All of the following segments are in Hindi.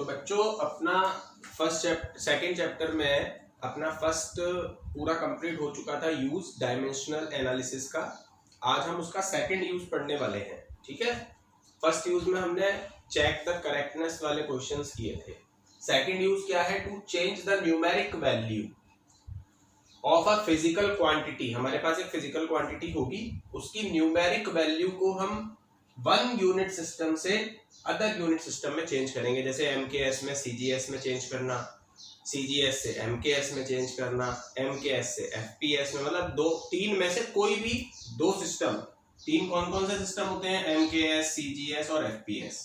तो बच्चों अपना सेकेंड चैप्टर में अपना फर्स्ट पूरा कंप्लीट हो चुका था यूज डायमेंशनल एनालिसिस का। आज हम उसका सेकंड यूज पढ़ने वाले हैं। ठीक है, फर्स्ट यूज में हमने चेक द करेक्टनेस वाले क्वेश्चंस किए थे। सेकंड यूज क्या है? To change the numeric value of a physical quantity. हमारे पास एक फिजिकल क्वांटिटी होगी, उसकी न्यूमेरिक वैल्यू को हम वन यूनिट सिस्टम से अदर यूनिट सिस्टम में चेंज करेंगे। जैसे एमकेएस में सीजीएस में चेंज करना, सीजीएस से एमकेएस में चेंज करना, एमकेएस से एफपीएस में, मतलब तीन में से कोई भी दो सिस्टम। तीन कौन कौन से सिस्टम होते हैं? एमकेएस, सीजीएस और एफपीएस।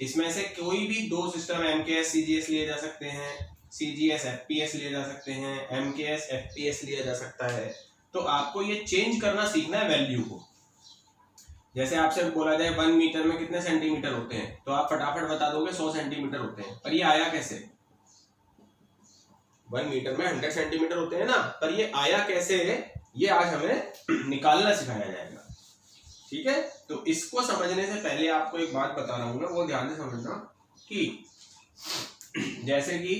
इसमें से कोई भी दो सिस्टम एमकेएस सीजीएस लिए जा सकते हैं, सीजीएस एफपीएस लिए जा सकते हैं, एमकेएस एफपीएस लिया जा सकता है। तो आपको ये चेंज करना सीखना है वैल्यू को। जैसे आपसे बोला जाए 1 मीटर में कितने सेंटीमीटर होते हैं, तो आप फटाफट बता दोगे 100 सेंटीमीटर होते हैं। पर ये आया कैसे? 1 मीटर में 100 सेंटीमीटर होते हैं ना, पर ये आया कैसे है, ये आज हमें निकालना सिखाया जाएगा। ठीक है, तो इसको समझने से पहले आपको एक बात बता रहा हूं मैं, वो ध्यान से समझना कि जैसे कि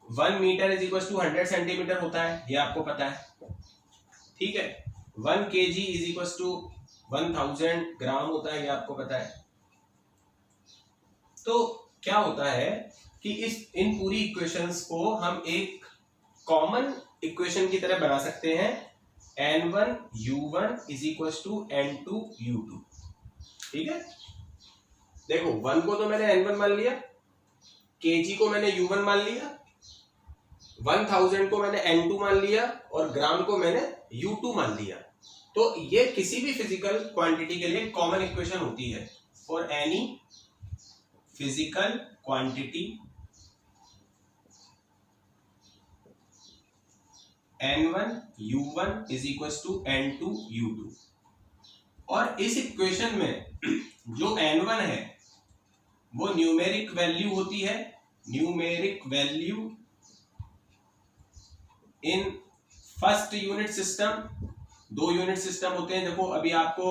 1 metre is equal to 100 centimetre होता है, ये आपको पता है। ठीक है, 1 kg इज इक्वल टू 1000 ग्राम होता है, ये आपको पता है। तो क्या होता है कि इन पूरी इक्वेशंस को हम एक कॉमन इक्वेशन की तरह बना सकते हैं। n1 u1 is equal to n2 u2। ठीक है, देखो 1 को तो मैंने n1 मान लिया, kg को मैंने u1 मान लिया, 1000 को मैंने n2 मान लिया और ग्राम को मैंने u2 मान लिया। तो ये किसी भी फिजिकल क्वांटिटी के लिए कॉमन इक्वेशन होती है। For any physical quantity n1 u1 is equal to n2 u2। और इस इक्वेशन में जो n1 है वो न्यूमेरिक वैल्यू होती है, numeric value in first unit system. दो यूनिट सिस्टम होते हैं। देखो अभी आपको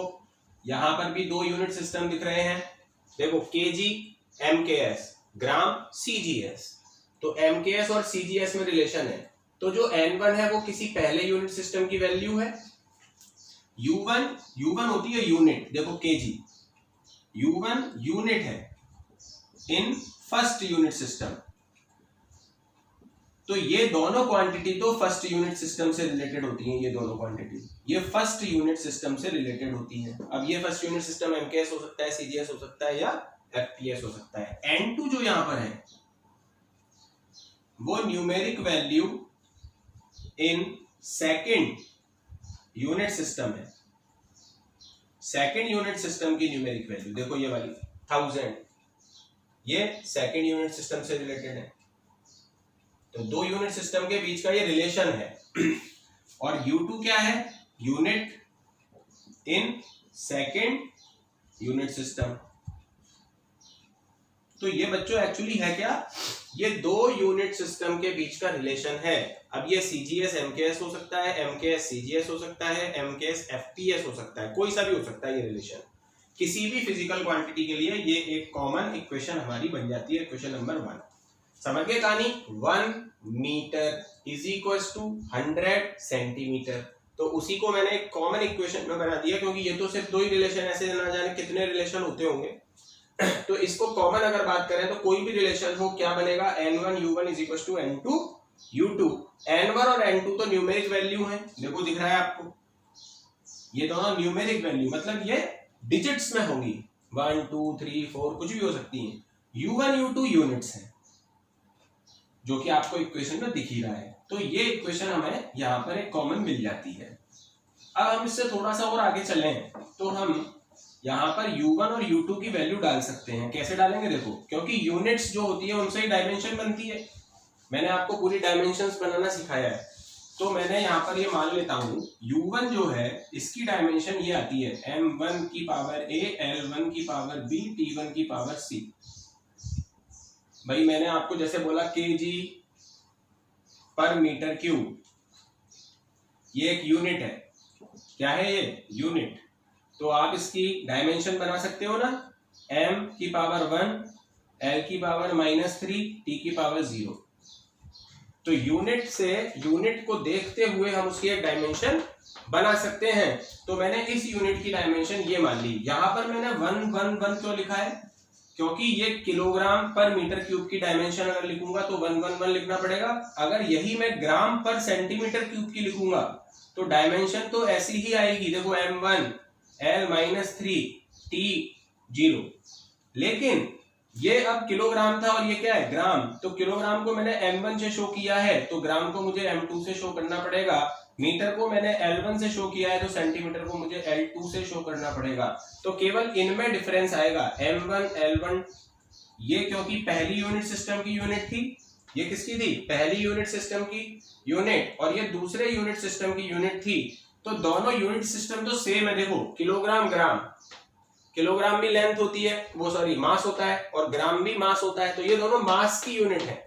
यहां पर भी दो यूनिट सिस्टम दिख रहे हैं। देखो केजी एमकेएस, ग्राम सीजीएस। तो एमकेएस और सीजीएस में रिलेशन है। तो जो n1 है वो किसी पहले यूनिट सिस्टम की वैल्यू है। u1 होती है यूनिट। देखो केजी u1 यूनिट है इन फर्स्ट यूनिट सिस्टम। तो ये दोनों क्वांटिटी तो फर्स्ट यूनिट सिस्टम से रिलेटेड होती हैं। ये दोनों क्वांटिटी ये फर्स्ट यूनिट सिस्टम से रिलेटेड होती हैं। अब ये फर्स्ट यूनिट सिस्टम एमकेएस हो सकता है, सीजीएस हो सकता है या एफपीएस हो सकता है। n2 जो यहां पर है वो numeric value in second unit system है। सेकंड यूनिट सिस्टम की न्यूमेरिक वैल्यू देखो ये वाली 1000, ये सेकंड यूनिट सिस्टम से रिलेटेड है। तो दो यूनिट सिस्टम के बीच का ये रिलेशन है। और u2 क्या है? Unit in second unit system. तो ये बच्चों एक्चुअली है क्या? ये दो यूनिट सिस्टम के बीच का रिलेशन है। अब ये सीजीएस एमकेएस हो सकता है, एमकेएस सीजीएस हो सकता है, एमकेएस एफपीएस हो सकता है, कोई सा भी हो सकता है। ये रिलेशन किसी भी फिजिकल क्वांटिटी के लिए ये एक कॉमन इक्वेशन हमारी बन जाती है। क्वेश्चन नंबर 1 समझ गए कहानी? 1 metre is equal to 100 centimetre. तो उसी को मैंने एक कॉमन इक्वेशन में बना दिया, क्योंकि ये तो सिर्फ दो ही रिलेशन, ऐसे ना जाने कितने रिलेशन होते होंगे। तो इसको कॉमन अगर बात करें तो कोई भी रिलेशन हो क्या बनेगा? n1 u1 is equal to n2 u2। n1 और n2 तो न्यूमेरिक वैल्यू है। देखो दिख रहा है आपको, ये दोनों न्यूमेरिक वैल्यू मतलब ये डिजिट्स में होंगी। 1 2 3 4 कुछ भी हो सकती है। u1 u2 यूनिट्स हैं, जो कि आपको इक्वेशन में दिख ही रहा है। तो ये इक्वेशन हमें यहाँ पर एक कॉमन मिल जाती है। अब हम इससे थोड़ा सा और आगे चलें तो हम यहाँ पर u1 और u2 की वैल्यू डाल सकते हैं। कैसे डालेंगे? देखो, क्योंकि यूनिट्स जो होती है उनसे ही डायमेंशन बनती है। मैंने आपको पूरी डायमेंशंस बनाना सिखाया है। तो मैंने यहाँ पर ये मान लेता हूँ u1 जो है इसकी डायमेंशन ये आती है m1 की पावर a, l1 की पावर b, t1 की पावर c। भाई मैंने आपको जैसे बोला kg पर मीटर क्यूब, ये एक यूनिट है। क्या है ये? यूनिट। तो आप इसकी डायमेंशन बना सकते हो ना, m की पावर 1, L की पावर -3 T की पावर 0। तो यूनिट से यूनिट को देखते हुए हम उसकी एक डायमेंशन बना सकते हैं। तो मैंने इस यूनिट की डायमेंशन ये मान ली। यहां पर मैंने 111 क्यों लिखा है? क्योंकि ये किलोग्राम पर मीटर क्यूब की डायमेंशन अगर लिखूंगा तो 111 लिखना पड़ेगा। अगर यही मैं ग्राम पर सेंटीमीटर क्यूब की लिखूंगा तो डायमेंशन तो ऐसी ही आएगी। देखो m1 L-3 T 0। लेकिन ये अब किलोग्राम था और ये क्या है? ग्राम। तो किलोग्राम को मैंने m1 से शो किया है तो ग्राम को मुझे m2 से शो करना पड़ेगा। मीटर को मैंने L1 से शो किया है तो सेंटीमीटर को मुझे L2 से शो करना पड़ेगा। तो केवल इनमें डिफरेंस आएगा m1 L1। ये क्योंकि पहली यूनिट सिस्टम की यूनिट थी। ये किसकी थी? पहली यूनिट सिस्टम की यूनिट। और ये दूसरे यूनिट सिस्टम की यूनिट थी। तो दोनों यूनिट सिस्टम तो सेम है। देखो किलोग्राम ग्राम, किलोग्राम भी लेंथ होती है, वो सॉरी मास होता है, और ग्राम भी मास होता है। तो ये दोनों मास की यूनिट है।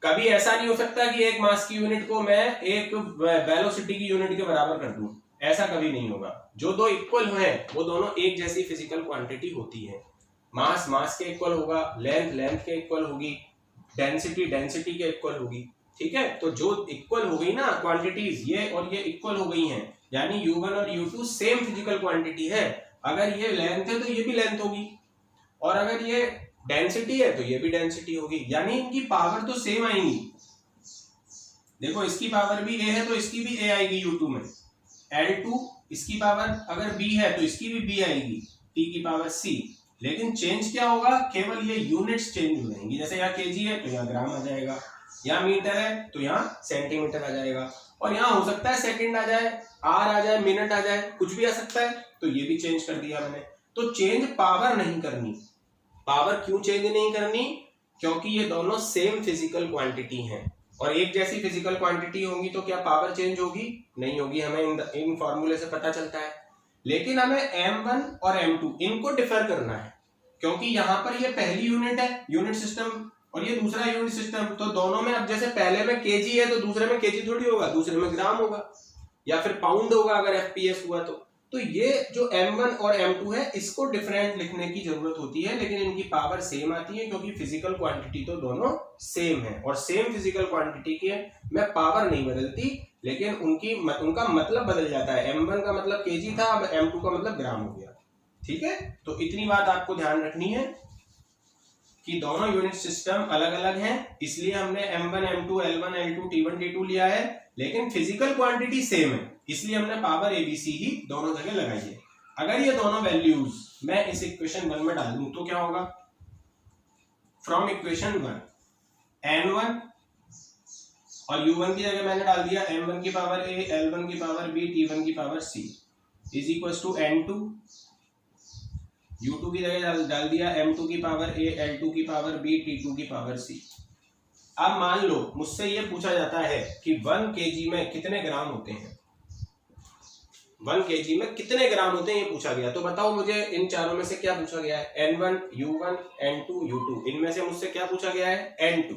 कभी ऐसा नहीं हो सकता कि एक मास की यूनिट को मैं एक वेलोसिटी की यूनिट के बराबर कर दूं। ऐसा कभी नहीं होगा। जो दो इक्वल हैं वो दोनों एक जैसी फिजिकल क्वांटिटी होती है। मास मास के इक्वल होगा, लेंथ लेंथ के इक्वल होगी, डेंसिटी डेंसिटी के इक्वल होगी। ठीक है, तो जो इक्वल हो गई ना क्वांटिटीज, ये और ये इक्वल हो गई हैं, यानी U1 और U2 सेम फिजिकल क्वांटिटी है। अगर ये लेंथ है तो ये भी लेंथ होगी, और अगर ये डेंसिटी है तो ये भी डेंसिटी होगी, यानी इनकी पावर तो सेम आएंगी। देखो इसकी पावर भी A है तो इसकी भी A आएगी U2 में। L2 इसकी पावर अगर B है तो इसकी भी B आएगी, T की पावर C। लेकिन चेंज क्या होगा? केवल ये यूनिट्स चेंज हो जाएंगी। जैसे यहाँ kg है तो यहाँ ग्राम आ जाएगा, यहाँ मीटर है तो यहाँ सेंटीमीटर आ जाएगा, और यहाँ हो सकता है सेकंड आ जाए, आर आ जाए, मिनट आ जाए, कुछ भी आ सकता है। तो ये भी चेंज कर दिया मैंने। तो चेंज पावर नहीं करनी। पावर क्यों चेंज नहीं करनी? क्योंकि ये दोनों सेम फिजिकल क्वांटिटी हैं, और एक जैसी फिजिकल क्वांटिटी होंगी तो क्या पावर चेंज होगी? नहीं होगी। हमें इन फॉर्मूले से पता चलता है। लेकिन हमें m1 और m2 इनको डिफर करना है, क्योंकि यहाँ पर ये पहली यूनिट है, यूनिट सिस्टम, और ये दूसरा यूनिट सिस्टम। तो दोनों में अब जैसे पहले में kg है तो दूसरे में kg थोड़ी होगा, दूसरे में ग्राम होगा या फिर पाउंड होगा अगर fps हुआ तो ये जो m1 और m2 है इसको डिफरेंट लिखने की जरूरत होती है, लेकिन इनकी पावर सेम आती है क्योंकि फिजिकल क्वांटिटी तो दोनों सेम है। और सेम फिजिकल क्वांटिटी की में पावर नहीं बदलती, लेकिन उनका मतलब बदल जाता है। m1 का मतलब kg था, अब m2 का मतलब ग्राम हो गया। ठीक है, तो इतनी बात आपको ध्यान रखनी है कि दोनों यूनिट सिस्टम अलग अलग हैं, इसलिए हमने m1 m2 L1 L2 T1 T2 लिया है, लेकिन फिजिकल क्वांटिटी सेम है, इसलिए हमने पावर ABC ही दोनों जगह लगाई है। अगर ये दोनों वैल्यूज मैं इस इक्वेशन 1 में डाल दूं तो क्या होगा? फ्रॉम इक्वेशन 1 N1 और U1 की जगह मैंने डाल दिया M1 की पावर A, L1 की पावर B, T1 की power C is equal to N2, U2 की जगह डाल दिया M2 की पावर A, L2 की पावर B, T2 की पावर C। अब मान लो मुझसे ये पूछा जाता है कि 1 kg में कितने ग्राम होते हैं, 1 kg में कितने ग्राम होते हैं ये पूछा गया। तो बताओ मुझे इन चारों में से क्या पूछा गया है? N1, U1, N2, U2, इनमें से मुझसे क्या पूछा गया है? N2।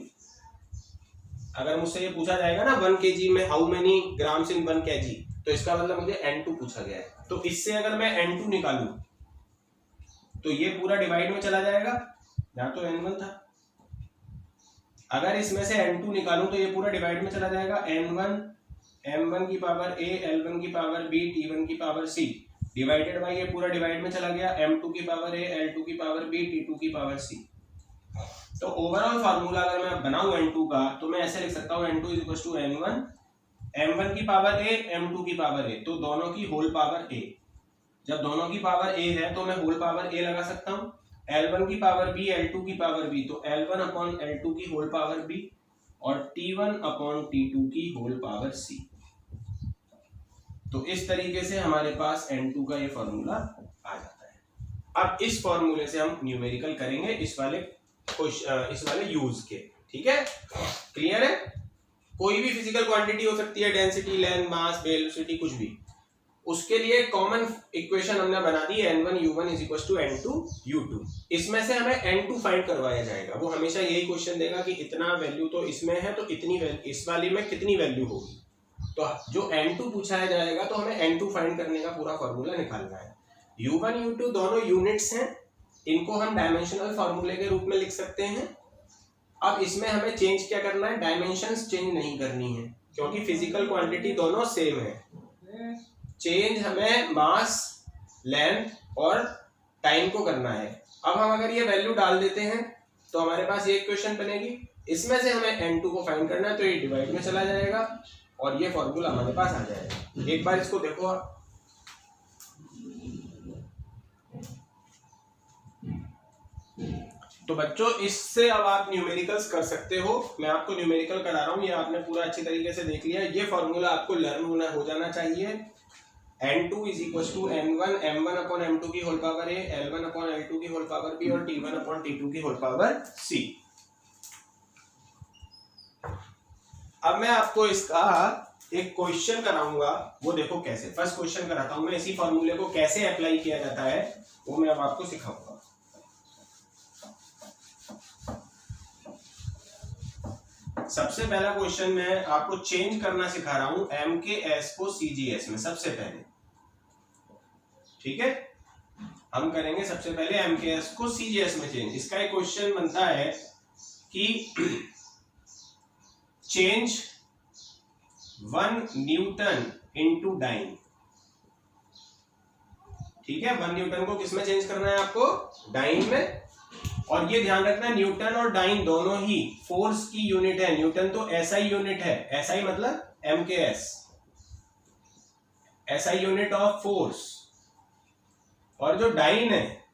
अगर मुझसे ये पूछा जाएगा ना 1 kg में how many grams in 1 kg, तो इसका मतलब मुझे N2 पूछा गया है। तो इससे अगर मैं N2 निकालूं तो ये पूरा डिवाइड में चला जाएगा, यहाँ तो N1 था। अगर इसमें से N2 निकालूं तो ये पूरा डिवाइड में चला जाएगा। N1 M1 की पावर A, L1 की पावर B, T1 की पावर C डिवाइडेड बाय ये पूरा डिवाइड में चला गया, M2 की पावर A, L2 की पावर B, T2 की पावर C। तो ओवरऑल फार्मूला अगर मैं बनाऊं N2 का तो मैं ऐसे लिख सकता हूं N2 is equal to N1 M1 की पावर A, M2 की पावर A, तो दोनों की होल पावर A। जब दोनों की पावर A है तो मैं होल पावर A लगा सकता हूं। L1 की पावर B, L2 की पावर B, तो L1 अपॉन L2 की होल पावर B और T1 अपॉन T2 की होल पावर C। तो इस तरीके से हमारे पास N2 का ये फॉर्मूला आ जाता है। अब इस फॉर्मूले से हम न्यूमेरिकल करेंगे इस वाले यूज के। ठीक है, क्लियर है? कोई भी फिजिकल क्वांटिटी हो सकती है, डेंसिटी, लेंथ, मास, वेलोसिटी, कुछ भी, उसके लिए कॉमन इक्वेशन हमने बना दी N1 U1 is equal to N2 U2। इसमें से हमें N2 फाइंड करवाया जाएगा। वो हमेशा यही क्वेश्चन देगा कि इतना वैल्यू तो इसमें है तो इतनी वैल्यू इस वाली में कितनी वैल्यू होगी। तो जो N2 पूछा जाएगा तो हमें N2 फाइंड करने का पूरा फॉर्मूला निकालना है। U1 U2 दोनों यूनिट्स हैं, इनको हम डायमेंशनल फॉर्मूले के रूप में लिख सकते हैं। अब इसमें हमें चेंज क्या करना है, डायमेंशंस चेंज नहीं करनी है क्योंकि फिजिकल क्वांटिटी दोनों सेम है। चेंज हमें मास, लेंथ और टाइम को करना है। अब हम अगर ये वैल्यू डाल देते हैं तो हमारे पास ये इक्वेशन बनेगी। इसमें से हमें n2 को फाइंड करना है तो ये डिवाइड में चला जाएगा और ये फॉर्मूला हमारे पास आ जाएगा। एक बार इसको देखो आप, तो बच्चों इससे अब आप न्यूमेरिकल्स कर सकते हो। मैं आपको न्यूमेरिकल करा रहा हूँ, ये आपने पूरा अच्छी तरीके से देख लिया। ये फॉर्मूला आपको लर्न हो जाना चाहिए। n2 is equal to n1 m1 upon m2 की whole power a, l1 upon l2 की होल पावर b और t1 अपॉन t2 की होल पावर c। अब मैं आपको इसका एक क्वेश्चन कराऊंगा, वो देखो कैसे। फर्स्ट क्वेश्चन कराता हूं मैं, इसी फॉर्मूले को कैसे अप्लाई किया जाता है वो मैं अब आपको सिखाऊंगा। सबसे पहला क्वेश्चन मैं आपको चेंज करना सिखा रहा हूं MKS को CGS में। सबसे पहले ठीक है, हम करेंगे सबसे पहले MKS को CGS में चेंज। इसका एक क्वेश्चन बनता है कि चेंज 1 न्यूटन इनटू डाइन। ठीक है, 1 न्यूटन को किसमें चेंज करना है आपको, डाइन में। और ये ध्यान रखना न्यूटन और डाइन दोनों ही फोर्स की यूनिट है। न्यूटन तो SI यूनिट है, SI मतलब MKS, SI unit of force. और जो डाइन है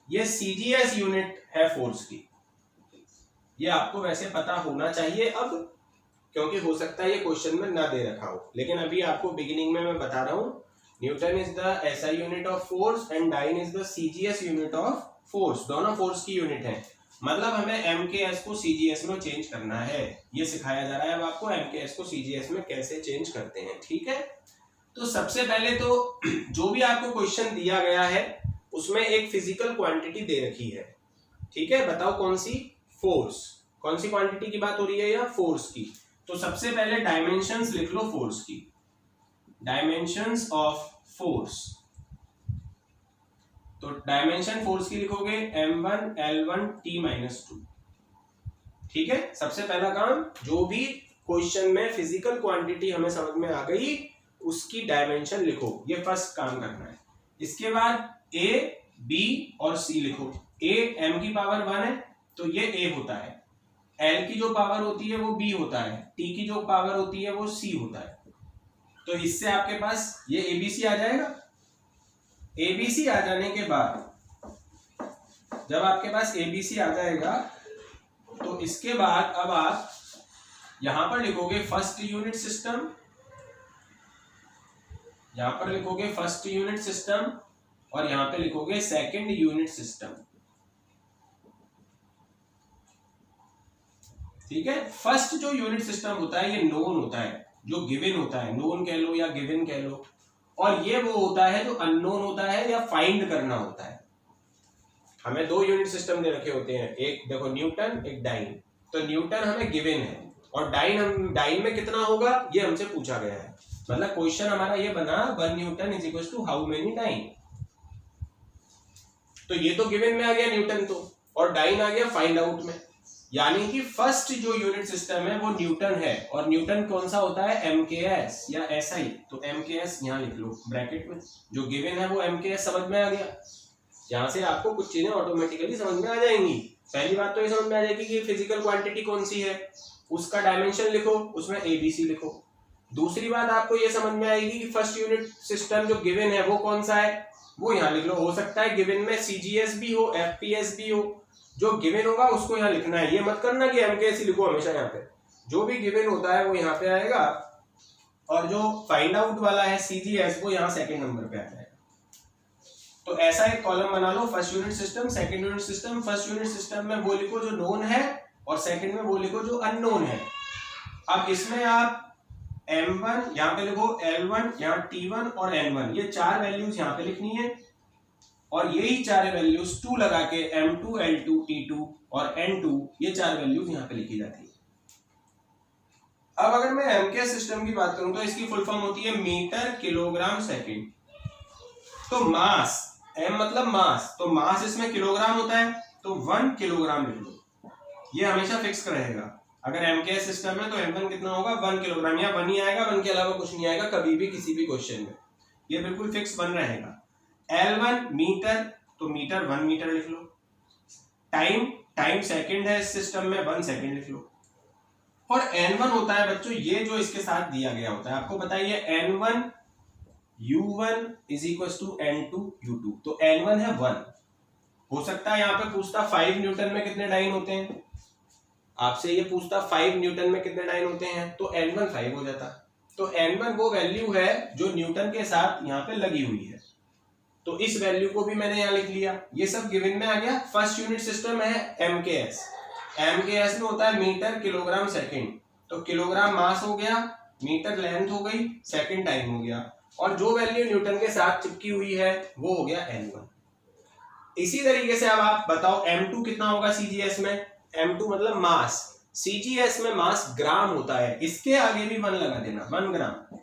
ये CGS यूनिट है फोर्स की। ये आपको वैसे पता होना चाहिए अब, क्योंकि हो सकता है ये क्वेश्चन में ना दे रखा हो, लेकिन अभी आपको बिगिनिंग में मैं बता रहा हूं। Newton is the SI unit of force and dyne is the CGS unit of force. दोनों फोर्स की यूनिट है, मतलब हमें MKS को CGS में चेंज करना है। ये सिखाया जा रहा है अब आपको MKS को CGS में कैसे चेंज करते हैं। ठीक है, तो सबसे पहले तो जो भी आपको क्वेश्चन दिया गया है उसमें एक फिजिकल क्वांटिटी दे रखी है। ठीक है, बताओ कौन सी, फोर्स। कौन सी क्वांटिटी की बात हो रही है, या फोर्स की। तो सबसे पहले डायमेंशंस लिख लो फोर्स की, डायमेंशंस ऑफ फोर्स। तो डायमेंशन फोर्स की लिखोगे m1 l1 t-2। ठीक है, सबसे पहला काम, जो भी क्वेश्चन में फिजिकल क्वांटिटी हमें समझ में आ गई उसकी डायमेंशन लिखो, ये फर्स्ट काम करना है। इसके बाद a, b और c लिखो। a m की पावर 1 है तो ये a होता है, l की जो पावर होती है वो b होता है, t की जो पावर होती है वो c होता है। तो इससे आपके पास ये abc आ जाएगा। abc आ जाने के बाद, जब आपके पास abc आ जाएगा तो इसके बाद अब आप यहां पर लिखोगे फर्स्ट यूनिट सिस्टम, यहां पर लिखोगे फर्स्ट यूनिट सिस्टम और यहां पे लिखोगे सेकंड यूनिट सिस्टम। ठीक है, फर्स्ट जो यूनिट सिस्टम होता है ये नोन होता है, जो गिवन होता है, नोन कह लो या गिवन कह लो। और ये वो होता है जो अननोन होता है या फाइंड करना होता है। हमें 2 यूनिट सिस्टम दे रखे होते हैं, एक देखो न्यूटन, एक डाइन। तो न्यूटन हमें गिवन है और डाइन में कितना होगा ये हमसे पूछा गया है। मतलब क्वेश्चन हमारा ये बना 1 newton is equal to how many dyne. तो ये तो गिवन में आ गया न्यूटन तो, और डाइन आ गया फाइंड आउट में। यानी कि फर्स्ट जो यूनिट सिस्टम है वो न्यूटन है, और न्यूटन कौन सा होता है, MKS या SI। तो MKS यहां लिख लो ब्रैकेट में, जो गिवन है वो MKS। समझ में आ गया, यहां से आपको कुछ चीजें ऑटोमेटिकली समझ में आ जाएंगी। पहली बात तो ये समझ में आ जाएगी कि फिजिकल क्वांटिटी कौन सी है, उसका डायमेंशन लिखो, उसमें ABC लिखो। दूसरी बात आपको ये समझ में आएगी कि फर्स्ट यूनिट सिस्टम जो गिवन है वो कौन सा है, वो यहाँ लिख लो। हो सकता है गिवन में CGS भी हो, FPS भी हो, जो गिवन होगा उसको यहाँ लिखना है। ये मत करना कि MKS ही लिखो हमेशा, यहाँ पे जो भी गिवन होता है वो यहाँ पे आएगा, और जो फाइंड आउट वाला है CGS वो यहाँ सेकंड नंबर पे आ जाएगा। तो ऐसा एक कॉलम बना लो, first unit system, second unit system. First unit system में वो लिखो जो नोन है, और सेकंड में वो लिखो जो अननोन है। अब इसमें आप m1 यहाँ पे लिखो, l1 यहाँ t1 और n1, ये 4 वैल्यूज यहाँ पे लिखनी है, और यही 4 वैल्यूज 2 लगा के m2 l2 t2 और n2, ये 4 वैल्यूज यहाँ पे लिखी जाती है। अब अगर मैं MKS सिस्टम की बात करूं तो इसकी फुल फॉर्म होती है मीटर किलोग्राम सेकंड। तो मास m मतलब मास, तो मास इसमें किलोग्राम होता है, तो 1 किलोग्राम लिख लो, ये हमेशा फिक्स रहेगा। अगर MKS सिस्टम है तो M1 कितना होगा 1 किलोग्राम, या 1 ही आएगा, 1 के अलावा कुछ नहीं आएगा कभी भी किसी भी क्वेश्चन में, ये बिल्कुल फिक्स बन रहेगा। L1 मीटर, तो मीटर 1 मीटर लिख लो। टाइम सेकंड है इस सिस्टम में, 1 सेकंड लिख लो। और N1 होता है बच्चों ये जो इसके साथ दिया गया होता है, आपको बताइए N1 U1 is equal to N2 U2, तो N1 है 1। हो सकता है यहाँ पे पूछता 5 न्यूटन में कितने डाइन होते हैं, आपसे ये पूछता 5 न्यूटन में कितने डाइन होते हैं, तो N1 5 हो जाता। तो N1 वो वैल्यू है जो न्यूटन के साथ यहाँ पे लगी हुई है, तो इस वैल्यू को भी मैंने यहाँ लिख लिया। ये सब गिवन में आ गया। फर्स्ट यूनिट सिस्टम है MKS, MKS में होता है मीटर किलोग्राम सेकंड, तो किलोग्राम मास हो गया, मीटर लेंथ हो गई, सेकंड टाइम हो गया, और जो वैल्यू न्यूटन के साथ चिपकी हुई है वो हो गया N1। इसी तरीके से अब आप बताओ M2 कितना होगा CGS में, M2 मतलब मास, CGS में मास ग्राम होता है, इसके आगे भी 1 लगा देना, 1 ग्राम।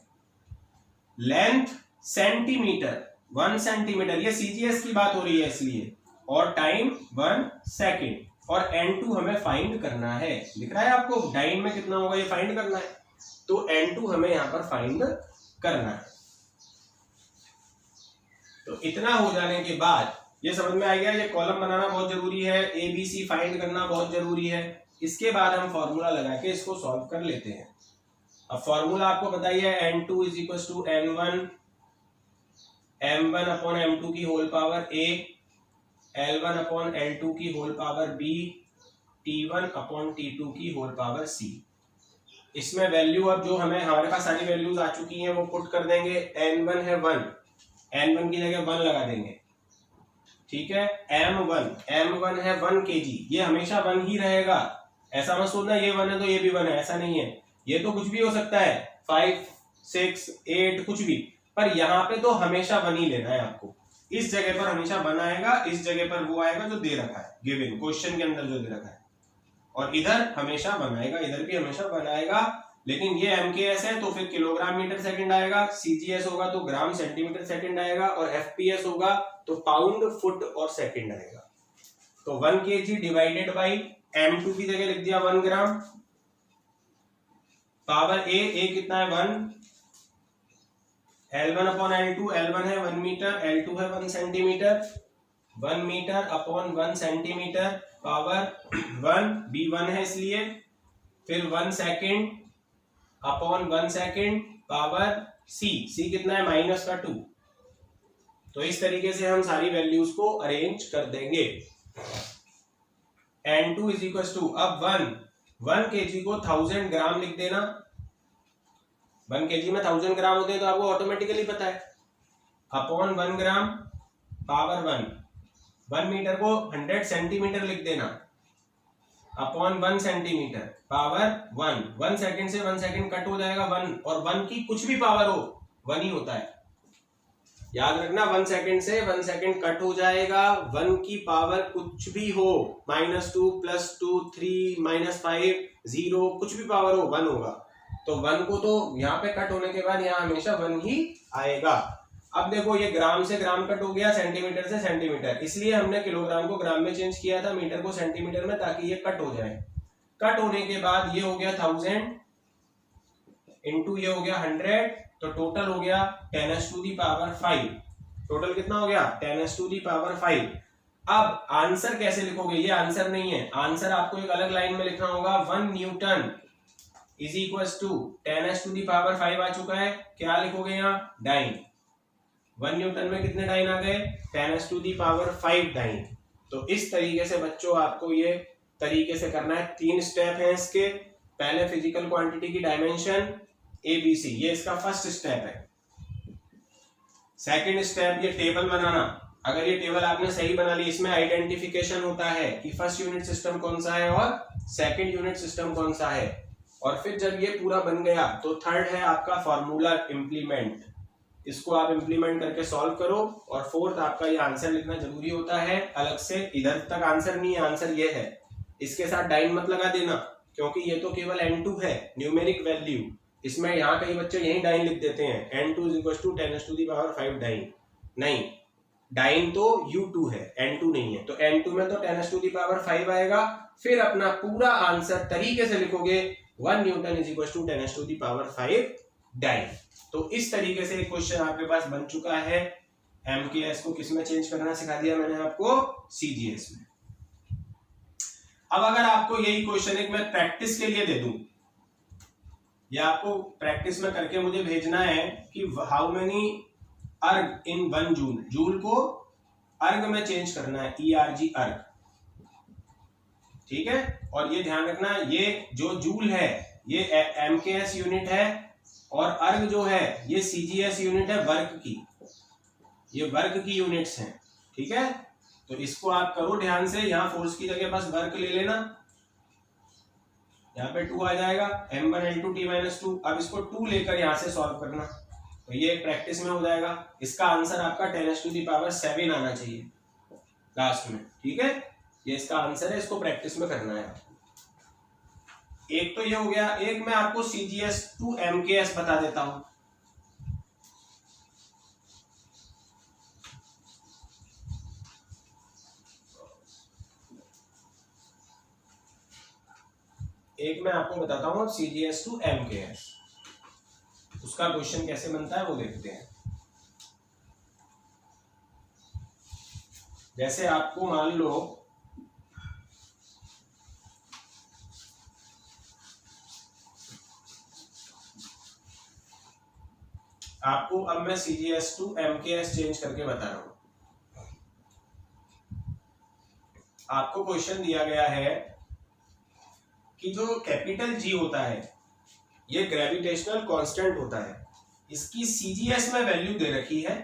लेंथ सेंटीमीटर, 1 सेंटीमीटर, ये CGS की बात हो रही है इसलिए, और टाइम 1 सेकेंड, और N2 हमें फाइंड करना है। दिख रहा है आपको डाइन में कितना होगा ये फाइंड करना है, तो N2 हमें यहां पर फाइंड करना है। तो इतना हो जाने के बाद ये समझ में आ गया, ये कॉलम बनाना बहुत जरूरी है, ABC फाइंड करना बहुत जरूरी है। इसके बाद हम फॉर्मूला लगा के इसको सॉल्व कर लेते हैं। अब फॉर्मूला आपको बताइए, N2 is equal to N1 M1 upon M2 की whole power A, L1 upon L2 की whole power B, T1 upon T2 की होल पावर C। इसमें वैल्यू अब जो हमारे पास सारी वैल्यूज आ चुकी हैं वो पुट कर देंगे। N1 है 1, N1 की जगह 1 लगा देंगे, ठीक है। M1 है 1 kg, ये हमेशा 1 ही रहेगा, ऐसा मत सोचना ये 1 है तो ये भी 1 है, ऐसा नहीं है, ये तो कुछ भी हो सकता है, 5, 6, 8 कुछ भी, पर यहाँ पे तो हमेशा 1 ही लेना है आपको। इस जगह पर हमेशा 1 आएगा, इस जगह पर वो आएगा जो दे रखा है, गिवन क्वेश्चन के अंदर जो दे रखा है, और इधर हमेशा 1 आएगा, इधर भी हमेशा 1 आएगा। लेकिन ये MKS है तो फिर किलोग्राम मीटर सेकंड आएगा, CGS होगा तो ग्राम सेंटीमीटर सेकंड आएगा, और FPS होगा तो पाउंड फुट और सेकंड आएगा। तो 1 kg डिवाइडेड बाई M2 की जगह लिख दिया 1 ग्राम, पावर A कितना है 1, L1 अपॉन L2, L1 है 1 मीटर, L2 है 1 centimetre, 1 metre upon 1 centimetre power 1, B1 है इसलिए, फिर 1 second upon 1 second power C कितना है -2। तो इस तरीके से हम सारी वैल्यूज को अरेंज कर देंगे। N2 इज इक्वल टू, अब 1 kg को 1000 ग्राम लिख देना, 1 kg में 1000 ग्राम होते हैं तो आपको ऑटोमेटिकली पता है, अपॉन 1 ग्राम पावर 1 मीटर को 100 सेंटीमीटर लिख देना, अपॉन 1 सेंटीमीटर पावर 1 सेकंड से 1 सेकंड कट हो जाएगा 1, और 1 की कुछ भी पावर हो 1 ही होता है, याद रखना। 1 सेकंड से 1 सेकंड कट हो जाएगा, 1 की पावर कुछ भी हो, -2, +2, 3, -5, 0, कुछ भी पावर हो 1 होगा। तो 1 को तो यहाँ पे कट होने के बाद यहाँ हमेशा 1 ही आएगा। अब देखो ये ग्राम से ग्राम कट हो गया, सेंटीमीटर से सेंटीमीटर, इसलिए हमने किलोग्राम को ग्राम में चेंज किया था, मीटर को सेंटीमीटर में, ताकि ये कट हो जाए। कट होने के बाद ये हो गया 1000 इंटू ये हो गया 100, तो टोटल हो गया 10⁵। टोटल कितना हो गया 10⁵। अब आंसर कैसे लिखोगे, ये आंसर नहीं है, आंसर आपको एक अलग लाइन में लिखना होगा। 1 न्यूटन इज इक्वल टू 10⁵ आ चुका है, क्या लिखोगे यहाँ डाइन। 1 न्यूटन में कितने डाइन आ गए 10⁵ डाइन। तो इस तरीके से बच्चों आपको ये तरीके से करना है। 3 स्टेप हैं इसके। पहले फिजिकल क्वांटिटी की डायमेंशन ABC, ये इसका फर्स्ट स्टेप है। सेकंड स्टेप ये टेबल बनाना। अगर ये टेबल आपने सही बना ली, इसमें आइडेंटिफिकेशन होता है कि फर्स्ट यूनिट सिस्टम कौन सा है और सेकंड यूनिट सिस्टम कौन सा है। और फिर जब ये पूरा बन गया तो थर्ड है आपका फॉर्मूला इम्प्लीमेंट। इसको आप इम्प्लीमेंट करके सॉल्व करो। और फोर्थ आपका ये आंसर लिखना जरूरी होता है अलग से। इधर तक आंसर नहीं है, आंसर ये है। इसके साथ डाइन मत लगा देना, क्योंकि ये तो केवल N2 है, न्यूमेरिक वैल्यू। इसमें यहाँ कई बच्चे यही डाइन लिख देते हैं, N2 = 10⁵ डाइन। नहीं, डाइन तो U2 है, N2 नहीं है, तो N2 में तो 10⁵ आएगा। फिर अपना पूरा आंसर तरीके से लिखोगे 1 newton is equal to 10⁵ dyne. तो इस तरीके से एक क्वेश्चन आपके पास बन चुका है। MKS को किस में चेंज करना सिखा दिया मैंने आपको, CGS में। अब अगर आपको यही क्वेश्चन एक मैं प्रैक्टिस के लिए दे दूं, या आपको प्रैक्टिस में करके मुझे भेजना है कि हाउ मेनी अर्ग इन 1 जूल, जूल को अर्ग में चेंज करना है, ERG अर्ग, ठीक है। और ये ध्यान रखना, ये जो जूल है ये MKS यूनिट है, और अर्ग जो है ये CGS यूनिट है वर्क की, ये वर्क की यूनिट्स हैं, ठीक है। तो इसको आप करो ध्यान से, यहां फोर्स की जगह बस वर्क ले लेना, यहाँ पे 2 आ जाएगा, m1L2T-2। अब इसको 2 लेकर यहां से सॉल्व करना, तो ये प्रैक्टिस में हो जाएगा। इसका आंसर आपका 10⁷ आना चाहिए लास्ट में, ठीक है। ये इसका आंसर है, इसको प्रैक्टिस में करना है। एक तो ये हो गया, एक मैं आपको CGS to MKS बता देता हूं। एक मैं आपको बताता हूं CGS to MKS, उसका क्वेश्चन कैसे बनता है वो देखते हैं। जैसे आपको मान लो आपको, अब मैं CGS to MKS चेंज करके बता रहा हूं। आपको क्वेश्चन दिया गया है कि जो कैपिटल G होता है ये ग्रेविटेशनल कांस्टेंट होता है, इसकी CGS में वैल्यू दे रखी है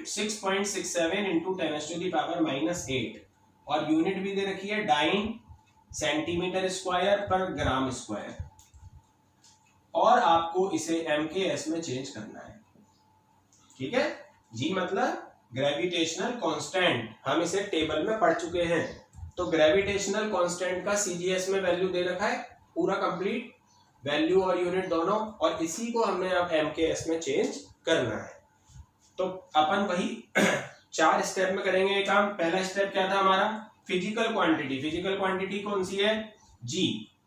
6.67 इंटू 10⁻⁻8, और यूनिट भी दे रखी है डाइन सेंटीमीटर स्क्वायर पर ग्राम स्क्वायर, और आपको इसे MKS में चेंज करना है, ठीक है। G मतलब ग्रेविटेशनल कांस्टेंट, हम इसे टेबल में पढ़ चुके हैं। तो ग्रेविटेशनल कांस्टेंट का CGS में वैल्यू दे रखा है, पूरा कंप्लीट वैल्यू और यूनिट दोनों, और इसी को हमने अब MKS में चेंज करना है। तो अपन वही 4 स्टेप में करेंगे ये काम। पहला स्टेप क्या था हमारा, फिजिकल क्वांटिटी। फिजिकल क्वांटिटी कौन सी है, G,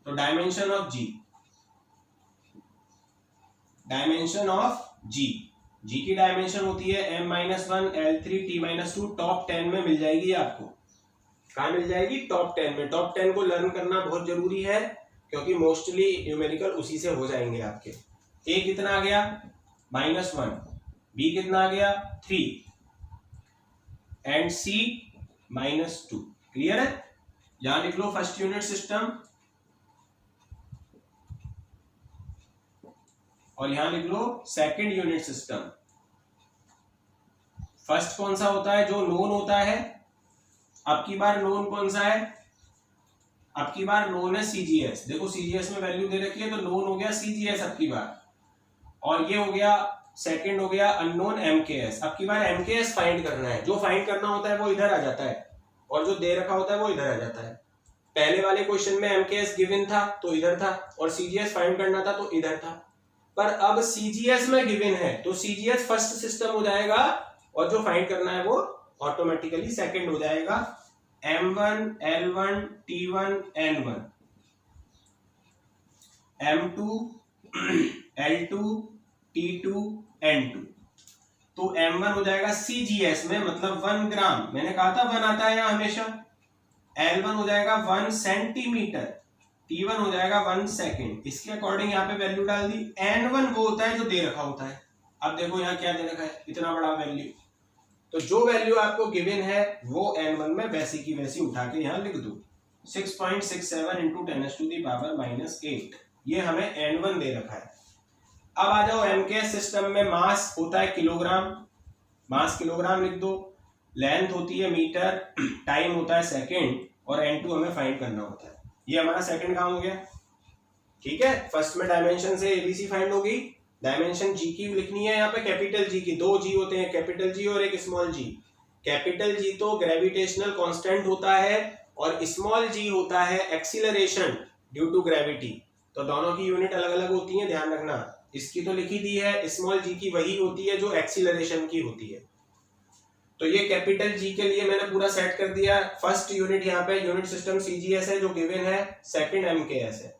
तो dimension of G, dimension of G की डायमेंशन होती है m-1 L3T-2, टॉप 10 में मिल जाएगी आपको। कहाँ मिल जाएगी, टॉप 10 में। टॉप 10 को लर्न करना बहुत जरूरी है, क्योंकि मोस्टली न्यूमेरिकल उसी से हो जाएंगे आपके। A कितना आ गया, -1, B कितना आ गया 3, एंड C -2। क्लियर है। यहां लिख लो फर्स्ट यूनिट सिस्टम, और यहां लिख लो सेकंड यूनिट सिस्टम। फर्स्ट कौन सा होता है, जो नोन होता है। अब की बार नोन कौन सा है, अब की बार नोन है CGS। देखो CGS में वैल्यू दे रखी है, तो नोन हो गया CGS अब की बार, और ये हो गया सेकंड हो गया अननोन MKS। अब की बार MKS फाइंड करना है, जो फाइंड करना होता है वो इधर आ जाता है, और जो दे रखा होता है वो इधर आ जाता है। पहले वाले क्वेश्चन में MKS गिवन था तो इधर था, और CGS फाइंड करना था तो इधर था। पर अब CGS में गिवन है तो CGS फर्स्ट सिस्टम हो जाएगा, और जो फाइंड करना है वो ऑटोमेटिकली सेकंड हो जाएगा, M1 L1 T1 N1, M2 L2 T2 N2। तो M1 हो जाएगा CGS में, मतलब 1 ग्राम, मैंने कहा था 1 आता है यहाँ हमेशा। L1 हो जाएगा 1 सेंटीमीटर, T1 हो जाएगा 1 सेकेंड। इसके अकॉर्डिंग यहाँ पे वैल्यू डाल दी। N1 वो होता है जो दे रखा होता है। अब देखो यहाँ क्या दे रखा है, इतना बड़ा वैल्यू, तो जो वैल्यू आपको गिवन है वो N1 में वैसी की वैसी उठा के यहाँ लिख दो, 6.67 इंटू 10⁻⁻8, ये हमें N1 दे रखा है। अब आ जाओ MKS सिस्टम में। मास होता है किलोग्राम, मास किलोग्राम लिख दो, लेंथ होती है मीटर, टाइम होता है सेकेंड, और N2 हमें फाइंड करना होता है। ये हमारा सेकंड काम हो गया, ठीक है। फर्स्ट में डायमेंशन से ABC फाइंड होगी, डायमेंशन G की लिखनी है यहाँ पे, कैपिटल G की। 2 G होते हैं, कैपिटल G और एक स्मॉल G। कैपिटल G तो ग्रेविटेशनल कांस्टेंट होता है, और स्मॉल G होता है एक्सीलरेशन ड्यू टू ग्रेविटी। तो दोनों की यूनिट अलग अलग होती है, ध्यान रखना। इसकी तो लिखी दी है, स्मॉल G की वही होती है जो एक्सीलरेशन की होती है। तो ये कैपिटल जी के लिए मैंने पूरा सेट कर दिया। फर्स्ट यूनिट यहाँ पे यूनिट सिस्टम सीजीएस है जो गिवन है, सेकंड एमकेएस है।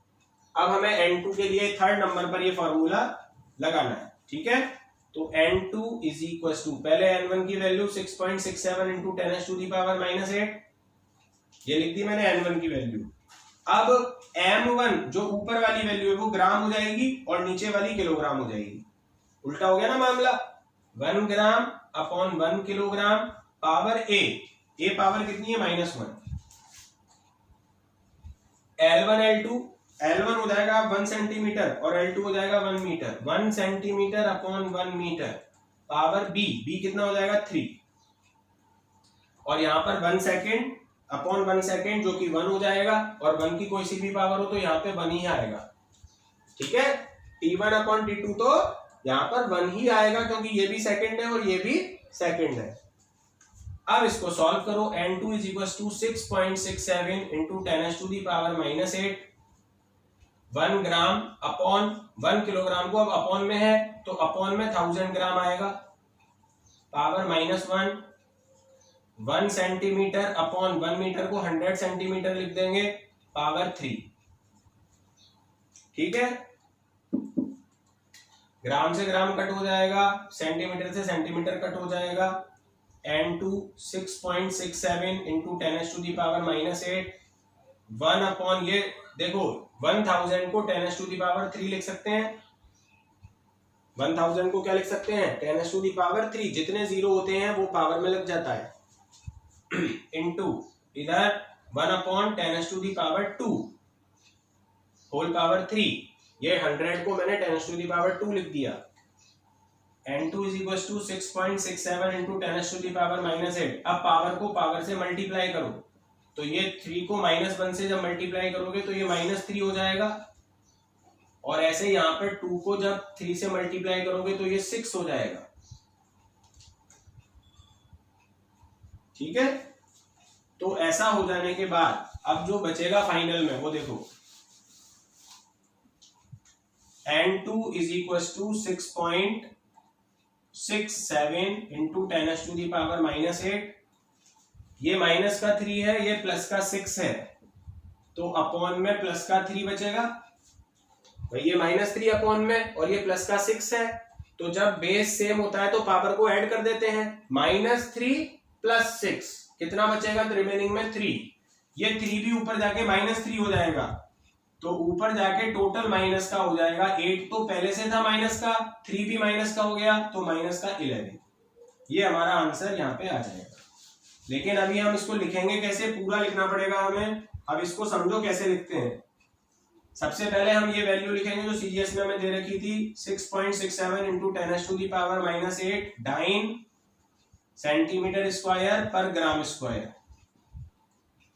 अब हमें N2 के लिए थर्ड नंबर पर ये फॉर्मूला लगाना है, ठीक है। तो N2 इज इक्वल टू, पहले N1 की वैल्यू 6.67 इंटू 10⁻⁻⁸, ये लिख दी मैंने N1 की वैल्यू। अब M1 जो ऊपर वाली वैल्यू है वो ग्राम हो जाएगी और नीचे वाली किलोग्राम हो जाएगी। उल्टा हो गया ना मामला, 1 ग्राम अपॉन 1 किलोग्राम पावर ए पावर कितनी है -1। L1 हो जाएगा 1 सेंटीमीटर और L2 हो जाएगा 1 metre. 1 centimetre upon 1 metre power B कितना हो जाएगा 3, और यहां पर 1 सेकेंड अपॉन 1 सेकेंड जो कि 1 हो जाएगा, और 1 की कोई सी भी पावर हो तो यहाँ पे 1 ही आएगा, ठीक है। T1 अपॉन T2 तो यहाँ पर 1 ही आएगा क्योंकि ये भी सेकेंड है और ये भी सेकेंड है। अब इसको सॉल्व करो। N2 is equal to 6.67 into 10⁻⁻⁸, 1 gram upon 1 kilogram को अब अपॉन में है तो अपॉन में 1000 ग्राम आएगा, पावर -1। 1 सेंटीमीटर अपॉन 1 मीटर को 100 सेंटीमीटर लिख देंगे, पावर 3, ठीक है। ग्राम से ग्राम कट हो जाएगा, सेंटीमीटर से सेंटीमीटर कट हो जाएगा। N2 6.67 इंटू 10⁻⁻⁸, 1 अपॉन ये देखो 1000 को 10⁻³ लिख सकते हैं। 1000 को क्या लिख सकते हैं 10⁻³, जितने जीरो होते हैं वो पावर में लग जाता है। इंटू इधर 1 अपॉन 10⁻² होल पावर 3, ये 100 को मैंने 10⁻² लिख दिया। N2 is equal to 6.67 into 10⁻⁻⁸। अब पावर को पावर से मल्टीप्लाई करो तो ये 3 को -1 से जब मल्टीप्लाई करोगे तो ये -3 हो जाएगा, और ऐसे यहाँ पे 2 को जब 3 से मल्टीप्लाई करोगे तो ये 6 हो जाएगा, ठीक है। तो ऐसा हो जाने के बाद अब जो बचेगा फाइनल में वो देखो, N2 is equal to 6.67 into 10⁻⁻⁸, ये माइनस का 3 है, ये प्लस का 6 है, तो अपॉन में प्लस का 3 बचेगा भाई, ये -3 अपॉन में और ये प्लस का 6 है, तो जब बेस सेम होता है तो पावर को ऐड कर देते हैं। -3 + 6 कितना बचेगा रिमेनिंग में 3, ये 3 भी ऊपर जाके -3 हो जाएगा, तो ऊपर जाके टोटल माइनस का हो जाएगा। 8 तो पहले से था माइनस का, 3 भी माइनस का हो गया तो माइनस का 11, ये हमारा आंसर यहाँ पे आ जाएगा। लेकिन अभी हम इसको लिखेंगे कैसे, पूरा लिखना पड़ेगा हमें। अब इसको समझो कैसे लिखते हैं। सबसे पहले हम ये वैल्यू लिखेंगे जो सीजीएस में हमें दे रखी थी, 6.67 इंटू 10⁻⁻⁸ डाइन सेंटीमीटर स्क्वायर पर ग्राम स्क्वायर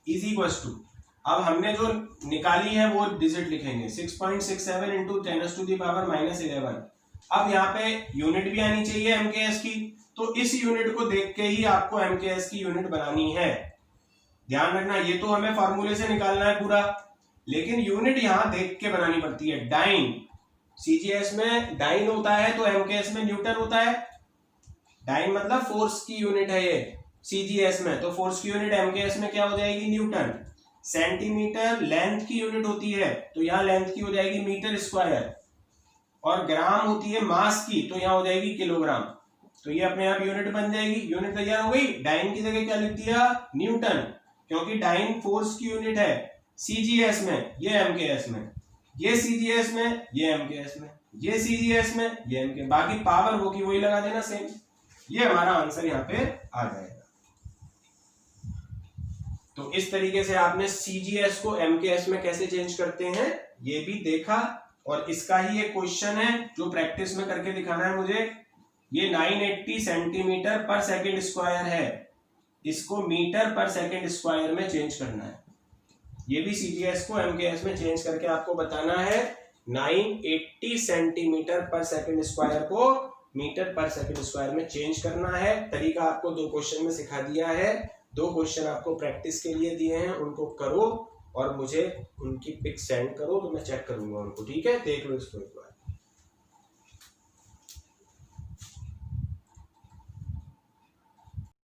इज इक्वल टू, अब हमने जो निकाली है वो डिजिट लिखेंगे 6.67 इंटू 10⁻⁻11। अब यहाँ पे यूनिट भी आनी चाहिए एमकेएस की, तो इस यूनिट को देख के ही आपको एमकेएस की यूनिट बनानी है। ध्यान रखना, ये तो हमें फॉर्मूले से निकालना है पूरा, लेकिन यूनिट यहां देख के बनानी पड़ती है। डाइन सीजीएस में डाइन होता है तो एमकेएस में न्यूटन होता है। डाइन मतलब फोर्स की यूनिट है ये सीजीएस में, तो फोर्स की यूनिट एमकेएस में क्या हो जाएगी न्यूटन। सेंटीमीटर लेंथ की यूनिट होती है तो यहाँ लेंथ की हो जाएगी मीटर स्क्वायर, और ग्राम होती है मास की तो यहाँ हो जाएगी किलोग्राम। तो ये अपने आप यूनिट बन जाएगी। यूनिट तैयार हो गई। डाइन की जगह क्या लिख दिया न्यूटन, क्योंकि डाइन फोर्स की यूनिट है सीजीएस में, ये एमकेएस में, ये सीजीएस में, ये एमकेएस में, ये सीजीएस में, ये एमके, बाकी पावर वो की वही लगा देना सेम। ये हमारा आंसर यहाँ पे आ जाएगा। तो इस तरीके से आपने सीजीएस को एमकेएस में कैसे चेंज करते हैं ये भी देखा, और इसका ही एक क्वेश्चन है जो प्रैक्टिस में करके दिखाना है मुझे। ये 980 सेंटीमीटर पर सेकंड स्क्वायर है, इसको मीटर पर सेकंड स्क्वायर में चेंज करना है। ये भी सीजीएस को एमकेएस में चेंज करके आपको बताना है। 980 सेंटीमीटर पर सेकंड स्क्वायर को मीटर पर सेकंड स्क्वायर में चेंज करना है। तरीका आपको 2 क्वेश्चन में सिखा दिया है। 2 क्वेश्चन आपको प्रैक्टिस के लिए दिए हैं, उनको करो और मुझे उनकी पिक सेंड करो तो मैं चेक करूंगा उनको। ठीक है, देख लो इसको।